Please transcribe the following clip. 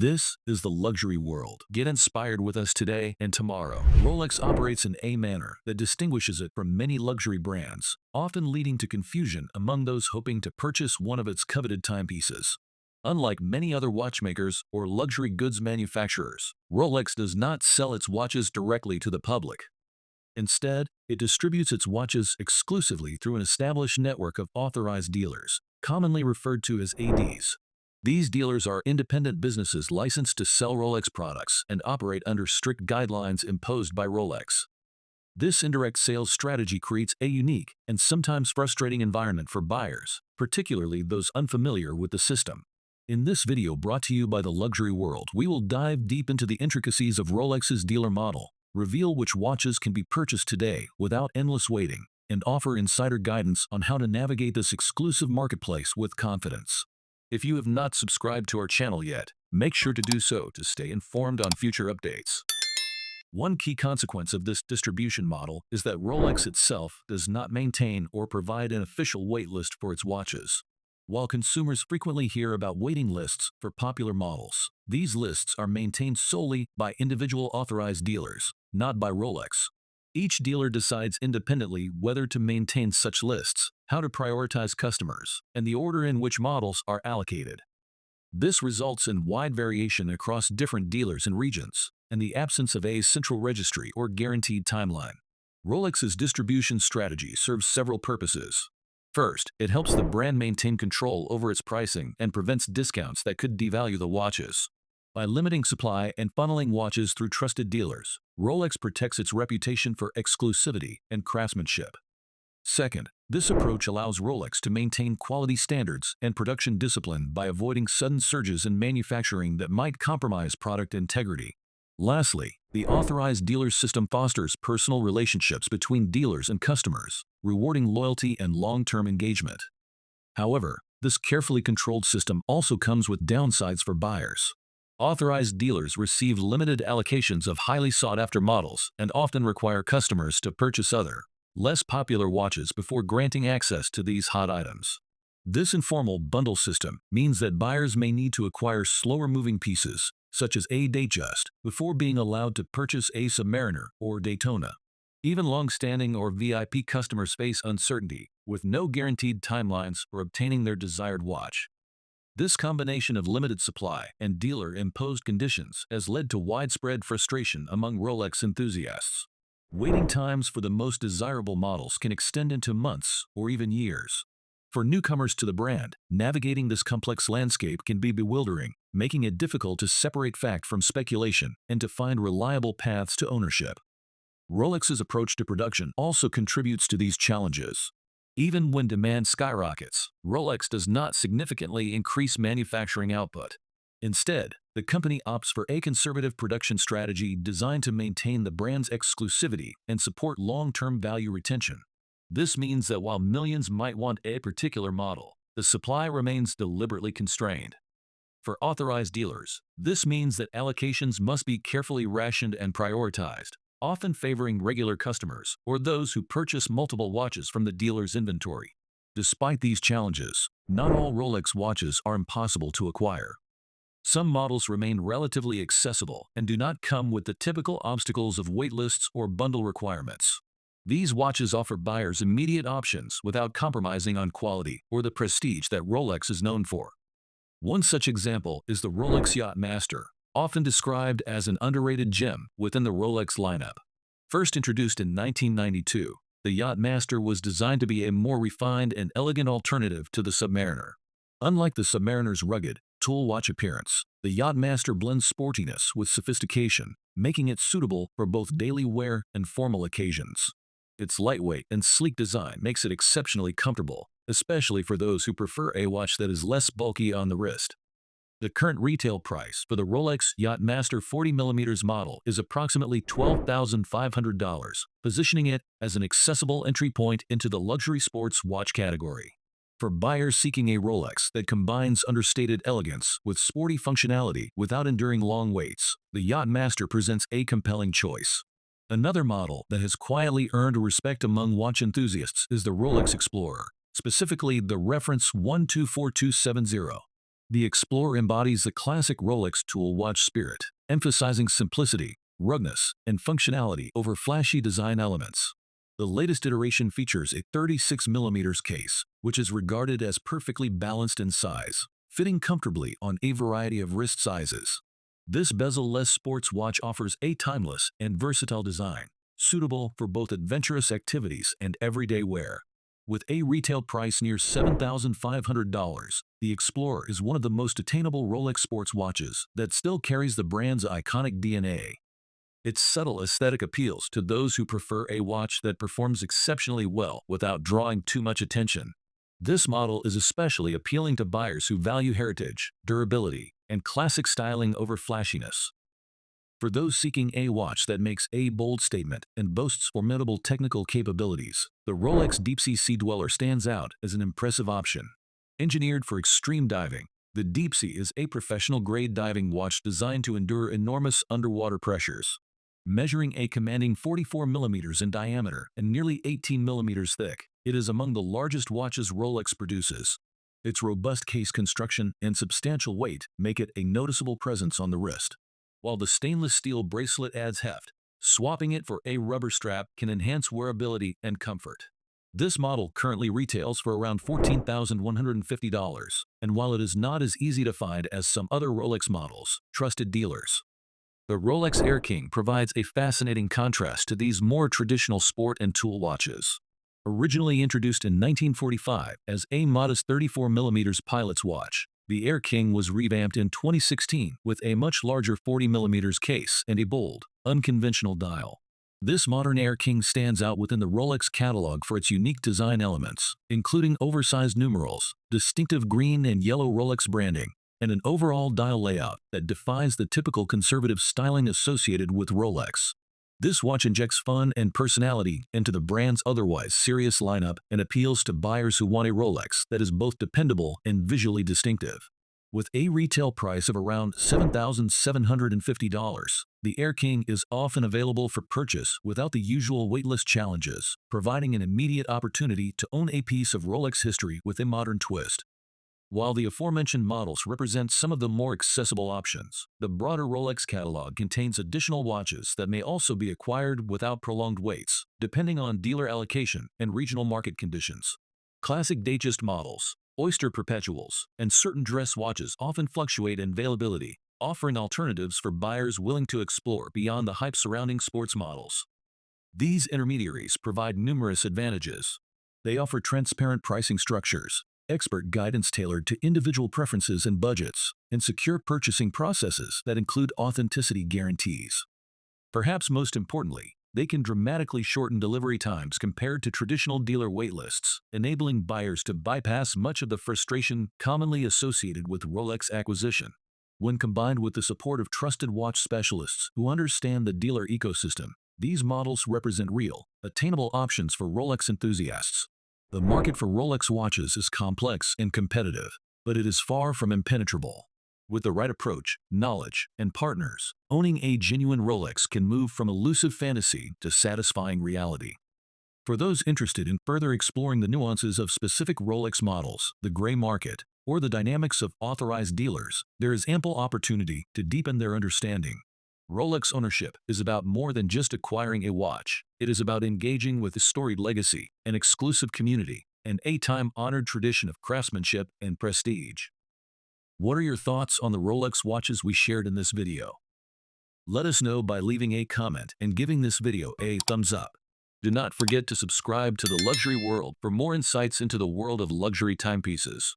This is the luxury world. Get inspired with us today and tomorrow. Rolex operates in a manner that distinguishes it from many luxury brands, often leading to confusion among those hoping to purchase one of its coveted timepieces. Unlike many other watchmakers or luxury goods manufacturers, Rolex does not sell its watches directly to the public. Instead, it distributes its watches exclusively through an established network of authorized dealers, commonly referred to as ADs. These dealers are independent businesses licensed to sell Rolex products and operate under strict guidelines imposed by Rolex. This indirect sales strategy creates a unique and sometimes frustrating environment for buyers, particularly those unfamiliar with the system. In this video brought to you by the Luxury World, we will dive deep into the intricacies of Rolex's dealer model, reveal which watches can be purchased today without endless waiting, and offer insider guidance on how to navigate this exclusive marketplace with confidence. If you have not subscribed to our channel yet, make sure to do so to stay informed on future updates. One key consequence of this distribution model is that Rolex itself does not maintain or provide an official waitlist for its watches. While consumers frequently hear about waiting lists for popular models, these lists are maintained solely by individual authorized dealers, not by Rolex. Each dealer decides independently whether to maintain such lists, how to prioritize customers, and the order in which models are allocated. This results in wide variation across different dealers and regions, and the absence of a central registry or guaranteed timeline. Rolex's distribution strategy serves several purposes. First, it helps the brand maintain control over its pricing and prevents discounts that could devalue the watches. By limiting supply and funneling watches through trusted dealers, Rolex protects its reputation for exclusivity and craftsmanship. Second, this approach allows Rolex to maintain quality standards and production discipline by avoiding sudden surges in manufacturing that might compromise product integrity. Lastly, the authorized dealer system fosters personal relationships between dealers and customers, rewarding loyalty and long-term engagement. However, this carefully controlled system also comes with downsides for buyers. Authorized dealers receive limited allocations of highly sought-after models and often require customers to purchase other, less popular watches before granting access to these hot items. This informal bundle system means that buyers may need to acquire slower-moving pieces, such as a Datejust, before being allowed to purchase a Submariner or Daytona. Even long-standing or VIP customers face uncertainty, with no guaranteed timelines for obtaining their desired watch. This combination of limited supply and dealer-imposed conditions has led to widespread frustration among Rolex enthusiasts. Waiting times for the most desirable models can extend into months or even years. For newcomers to the brand, navigating this complex landscape can be bewildering, making it difficult to separate fact from speculation and to find reliable paths to ownership. Rolex's approach to production also contributes to these challenges. Even when demand skyrockets, Rolex does not significantly increase manufacturing output. Instead, the company opts for a conservative production strategy designed to maintain the brand's exclusivity and support long-term value retention. This means that while millions might want a particular model, the supply remains deliberately constrained. For authorized dealers, this means that allocations must be carefully rationed and prioritized, often favoring regular customers or those who purchase multiple watches from the dealer's inventory. Despite these challenges, not all Rolex watches are impossible to acquire. Some models remain relatively accessible and do not come with the typical obstacles of waitlists or bundle requirements. These watches offer buyers immediate options without compromising on quality or the prestige that Rolex is known for. One such example is the Rolex Yacht Master, often described as an underrated gem within the Rolex lineup. First introduced in 1992, the Yacht Master was designed to be a more refined and elegant alternative to the Submariner. Unlike the Submariner's rugged, tool watch appearance, the Yacht Master blends sportiness with sophistication, making it suitable for both daily wear and formal occasions. Its lightweight and sleek design makes it exceptionally comfortable, especially for those who prefer a watch that is less bulky on the wrist. The current retail price for the Rolex Yacht Master 40mm model is approximately $12,500, positioning it as an accessible entry point into the luxury sports watch category. For buyers seeking a Rolex that combines understated elegance with sporty functionality without enduring long waits, the Yacht Master presents a compelling choice. Another model that has quietly earned respect among watch enthusiasts is the Rolex Explorer, specifically the reference 124270. The Explorer embodies the classic Rolex tool watch spirit, emphasizing simplicity, ruggedness, and functionality over flashy design elements. The latest iteration features a 36mm case, which is regarded as perfectly balanced in size, fitting comfortably on a variety of wrist sizes. This bezel-less sports watch offers a timeless and versatile design, suitable for both adventurous activities and everyday wear. With a retail price near $7,500, the Explorer is one of the most attainable Rolex sports watches that still carries the brand's iconic DNA. Its subtle aesthetic appeals to those who prefer a watch that performs exceptionally well without drawing too much attention. This model is especially appealing to buyers who value heritage, durability, and classic styling over flashiness. For those seeking a watch that makes a bold statement and boasts formidable technical capabilities, the Rolex Deepsea Sea Dweller stands out as an impressive option. Engineered for extreme diving, the Deepsea is a professional-grade diving watch designed to endure enormous underwater pressures. Measuring a commanding 44mm in diameter and nearly 18mm thick, it is among the largest watches Rolex produces. Its robust case construction and substantial weight make it a noticeable presence on the wrist. While the stainless steel bracelet adds heft, swapping it for a rubber strap can enhance wearability and comfort. This model currently retails for around $14,150, and while it is not as easy to find as some other Rolex models, trusted dealers. The Rolex Air King provides a fascinating contrast to these more traditional sport and tool watches. Originally introduced in 1945 as a modest 34mm pilot's watch, the Air King was revamped in 2016 with a much larger 40mm case and a bold, unconventional dial. This modern Air King stands out within the Rolex catalog for its unique design elements, including oversized numerals, distinctive green and yellow Rolex branding, and an overall dial layout that defies the typical conservative styling associated with Rolex. This watch injects fun and personality into the brand's otherwise serious lineup and appeals to buyers who want a Rolex that is both dependable and visually distinctive. With a retail price of around $7,750, the Air King is often available for purchase without the usual waitlist challenges, providing an immediate opportunity to own a piece of Rolex history with a modern twist. While the aforementioned models represent some of the more accessible options, the broader Rolex catalog contains additional watches that may also be acquired without prolonged waits, depending on dealer allocation and regional market conditions. Classic Datejust models, Oyster Perpetuals, and certain dress watches often fluctuate in availability, offering alternatives for buyers willing to explore beyond the hype surrounding sports models. These intermediaries provide numerous advantages. They offer transparent pricing structures, expert guidance tailored to individual preferences and budgets, and secure purchasing processes that include authenticity guarantees. Perhaps most importantly, they can dramatically shorten delivery times compared to traditional dealer waitlists, enabling buyers to bypass much of the frustration commonly associated with Rolex acquisition. When combined with the support of trusted watch specialists who understand the dealer ecosystem, these models represent real, attainable options for Rolex enthusiasts. The market for Rolex watches is complex and competitive, but it is far from impenetrable. With the right approach, knowledge, and partners, owning a genuine Rolex can move from elusive fantasy to satisfying reality. For those interested in further exploring the nuances of specific Rolex models, the gray market, or the dynamics of authorized dealers, there is ample opportunity to deepen their understanding. Rolex ownership is about more than just acquiring a watch. It is about engaging with a storied legacy, an exclusive community, and a time-honored tradition of craftsmanship and prestige. What are your thoughts on the Rolex watches we shared in this video? Let us know by leaving a comment and giving this video a thumbs up. Do not forget to subscribe to the Luxury World for more insights into the world of luxury timepieces.